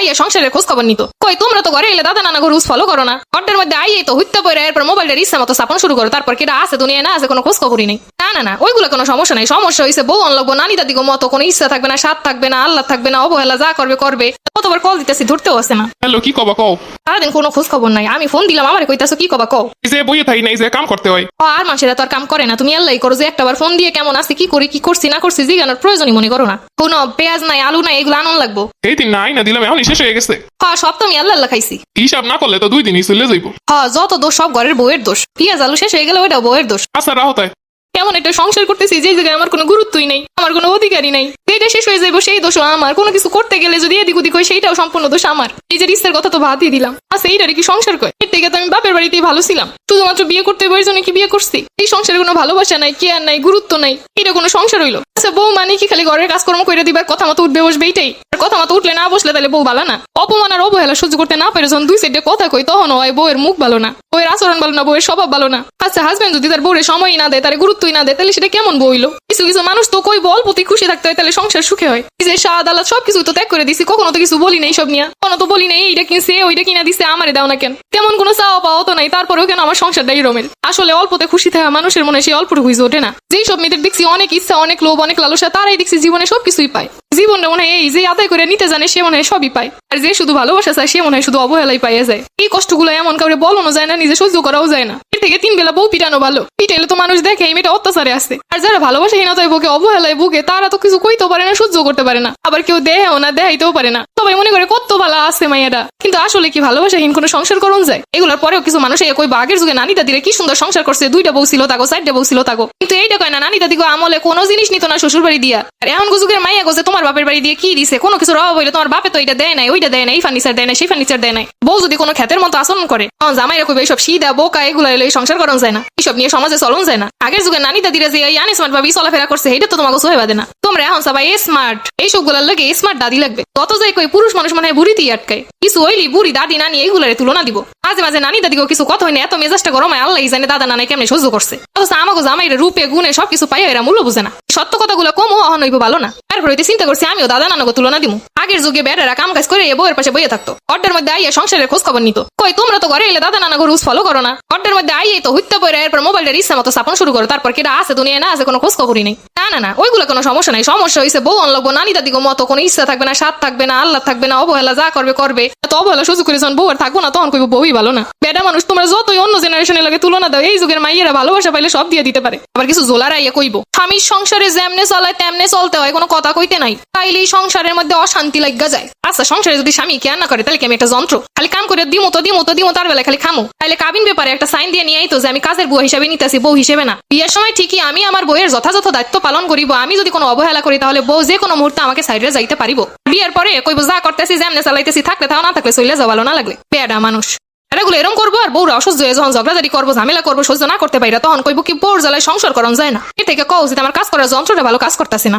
আইয়ে সংসারের খোঁজ খবর নিত। কই তোমরা তো ঘরে এলে দাদা নানা রুলস ফলো করো না। ঘরের মধ্যে আইয়ে তো হইতে পড়ে এরপর মোবাইলের ইচ্ছা মতো চাপানো শুরু করো, তারপর কেটা আছে দুনিয়া না আছে কোনো খোঁজ খবরই নেই। না না না, ওইগুলো কোনো সমস্যা নাই। সমস্যা হয়েছে বউ আনলাগবো, নানি দাদিগো মতো কোনো ইচ্ছা থাকবে না, স্বাদ থাকবে না, আল্লাহ থাকবে না, অবহেলা যা করবে করবে। কতবার কল দিতেছি ধরতেও আসে না। হ্যালো, কি কবা কও? সারাদিন কোনো খোঁজ খবর নাই। আমি ফোন দিলাম আমারে কইতাছো কি কবা কও। এই যে বইয়ে থাকি না, এই যে কাম করতে হয়। আর মানুষেরা তো আর কাম করে না, তুমি আল্লাহই করো যে একটাবার ফোন দিয়ে কেমন আছে কি করি কি করছি না করছি জিজ্ঞানোর প্রয়োজনই মনে করো না। কোনো পেঁয়াজ নাই আলু নাই এগুলো আনন্দ লাগবো। এই দিন নাই না দিলাম, এখন শেষ হয়ে গেছে। হ্যাঁ সব তো আমি আল্লাহ আল্লাহ খাইছি। হিসাব না করলে তো 2 দিনই চলে যাইবো। হ্যাঁ যত দোষ সব ঘরের বউয়ের দোষ। পেঁয়াজ আলু শেষ হয়ে গেলে ওইটা বউয়ের দোষ। আচ্ছা রাহো তাই। কেমন একটা সংসার করতেছি যে জায়গায় আমার কোনো গুরুত্বই নাই, আমার কোনো অধিকারই নাই। যেটা শেষ হয়ে যাবো সেই দোষ আমার। কোনো কিছু করতে গেলে যদি এদিক ওদিক হয় সেইটাও সম্পূর্ণ দোষ আমার। নিজের ইচ্ছার কথা তো বাদই দিলাম। আচ্ছা এইটারে কি সংসার কয়? এর থেকে তো আমি বাপের বাড়িতেই ভালো ছিলাম। শুধুমাত্র বিয়ে করতে বউয়ের জন্য কি বিয়ে করছি? এই সংসারে কোনো ভালোবাসা নাই, কেয়ার নাই, গুরুত্ব নাই। এটা কোনো সংসার হইলো? আচ্ছা বউ মানে কি খালি ঘরের কাজকর্ম করে দিবার কথা মতো উঠবে বসবে এইটাই? আর কথা মতো উঠলে না বসলে তাহলে বউ ভালো না? অপমান আর অবহেলা সহ্য করতে না পেরে যখন 2 সাইডে কথা কই তখন হয় বউয়ের মুখ ভালো না, বউয়ের আচরণ ভালো না, বউয়ের স্বভাব ভালো না। আচ্ছা হাজবেন্ড যদি তার বউয়ের সময়ই না দেয়, তার গুরুত্বই না দেয়, তাহলে সেটা কেমন বউ হইলো? কিছু কিছু মানুষ তো কই বল প্রতি খুশি থাকতে হয় তাহলে সংসার সুখে হয়। যে স্বাদ আলাদ সবকিছু তো ত্যাগ করে দিছি, কখনো তো কিছু বলি নাই সব নিয়ে। কোনো তো বলি নাই এইটা কিনছে ওইটা কিনা দিছে আমারে দাও না কেন। তেমন কোনো চাওয়া পাওয়া তো নাই, তারপরেও কেন আমার সংসারটাই রমেল। আসলে অল্পতে খুশি থাকা মানুষের মনে সেই অল্পটুকু হইছে ওঠে না। যেই সব মেয়েদের দেখছি অনেক ইচ্ছা অনেক লোভ অনেক লালসা, তারাই দেখছি জীবনে সবকিছুই পায়। জীবনটা মনে হয় এই যে আদায় করে নিতে জানে সে মনে হয় সবই পায়, আর যে শুধু ভালোবাসা চায় সে মনে হয় শুধু অবহেলাই পাইয়া যায়। এই কষ্টগুলো এমন কাউরে বলানো যায় না, নিজে সহ্য করাও যায় না। এর থেকে 3 বেলা বউ পিটানো ভালো। পিটাইলে তো মানুষ দেখে এই মেয়েটা অত্যাচারে আছে। আর যারা ভালোবাসাহীনতায় বুকে অবহেলায় বুকে তারা তো কিছু কইতেও পারে না, সহ্য করতে পারে না। আবার কেউ দেহেও না দেখাইতেও পারে না। সবাই মনে করে কত ভালো আছে মাইয়ারা, কিন্তু আসলে কি ভালোবাসাহীন কোনো সংসার করুন যায়? এগুলোর পরেও কিছু মানুষ এই কই আগের যুগে নানি দাদিরা কি সুন্দর সংসার করছে, 2টা বউ ছিল তাগো 4টা বউ ছিল তাগো। কিন্তু এইটা কয় না নানি দাদিগো আমলে কোনো জিনিস নিত না শ্বশুর বাড়ি দিয়া। আর এমন যুগের মাইয়া গোছে তোমার বাপের বাড়ি দিয়ে কি দিছে? কোনো কিছু অভাব হইলে তোমার বাপে তো এটা দেয় নাই ওইটা দেয় নাই, এই ফার্নিচার দেয় না সেই ফার্নিচার দেয় নাই। বউ যদি কোনো ক্ষেতের মতো আচরণ করে তখন জামাইরা কইবে এইসব সিদা বোকা এগুলো এলে সংসার করন যায় না, এইসব নিয়ে সমাজে চলন যায় না। আগের যুগে নানি দাদিরা যে আনস্মার্ট ভাবে চলাফেরা করছে এটা তো তোমাকে সহে বাদে না। তোমরা এখন সবাই স্মার্ট, এইসব গুলার লাগে স্মার্ট দাদি লাগবে। কত যাই কই পুরুষ মানুষ মনে হয় বুড়িতেই আটকায়। কিছু হইলি বুড়ি দাদি নানি এইগুলারে তুলনা দিব। মাঝে মাঝে নানি দাদিকেও কিছু কথা হয় না, এত মেজাজটা গরম হয় আল্লাহ জানে দাদা নানাই কেমনে সহ্য করছে। অথচ আমাকে জামাইরে রূপে গুণে সবকিছু পাইয়া এরা মূল্য বুঝে না। সত্য কথাগুলো কমও অহন হইব ভালো না। তারপর হইতে চিন্তা করছি আমিও দাদা নানাকে তুলনা দিব। আগের যুগে বেড়ারা কাম কাজ করে বউয়ের পাশে বইয়ে থাকতো, ঘরের মধ্যে আইয়ে সংসারের খোঁজ খবর নিত। কই তোমরা তো ঘরে এলে দাদা নানা রুলস ফলো করো না। ঘরের মধ্যে আইয়ে তো হইতে পড়ে এরপর মোবাইলের ইচ্ছা মতো চাপানো শুরু করো, তারপর কেটা আছে দুনিয়া না আছে কোনো খোঁজ খবরই নেই। না না না, ওইগুলো কোনো সমস্যা নাই। সমস্যা হয়েছে বউ আনলাগবো, নানি দাদিগো মতো কোনো ইচ্ছা থাকবে না, স্বাদ থাকবে না, আল্লাহ থাকবে না, অবহেলা যা করবে করবে। তো অবহেলা সুযোগ করে যখন বউ আর থাকবো না তখন কইব বউই ভালো না। বেটা মানুষ তোমরা যতই অন্য জেনারেশনের লাগে তুলনা দাও, এই যুগের মাইয়েরা ভালোবাসা পাইলে সব দিয়ে দিতে পারে। আবার কিছু জোলার আইয়া কইব স্বামীর সংসারে যেমনে চলায় তেমনে চলতে হয়, কোনো কথা কইতে নাই, তাইলেই সংসারের মধ্যে অশান্তি লাগা যায়। আচ্ছা সংসারে যদি স্বামী কেয়ার না করে তাহলে কি আমি একটা যন্ত্র? খালি কাম করে দিমো তার বেলায় খালি খামো? তাইলে কাবিন ব্যাপারে একটা সাইন দিয়ে নিয়ে আইতো যে আমি কাজের বুয়া হিসেবে নিতেছি, বউ হিসেবে না। বিয়ের সময় ঠিকই আমি আমার বউয়ের যথাযথ দায়িত্ব পালন করিব। আমি যদি কোনো অবহেলা করি তাহলে বউ যে কোনো মুহূর্তে আমাকে সাইডে যাইতে পারিব। বিয়ের পরে কইব যা করতেছি যেমনে চালাইতেছি, থাকলে তাও না থাকলে চলে যাওয়া ভালো না লাগলে। বেডা মানুষ এগুলো এরকম করবো। আর বউরা অসহ্য হয়ে যখন ঝগড়াঝাড়ি করবো ঝামেলা করবো সহ্য না করতে পারি তখন কইব কি বউর জ্বালায় সংসার করন যায় না। এর থেকে কও যে আমার কাজ করার যন্ত্রটা ভালো কাজ করতেছি না।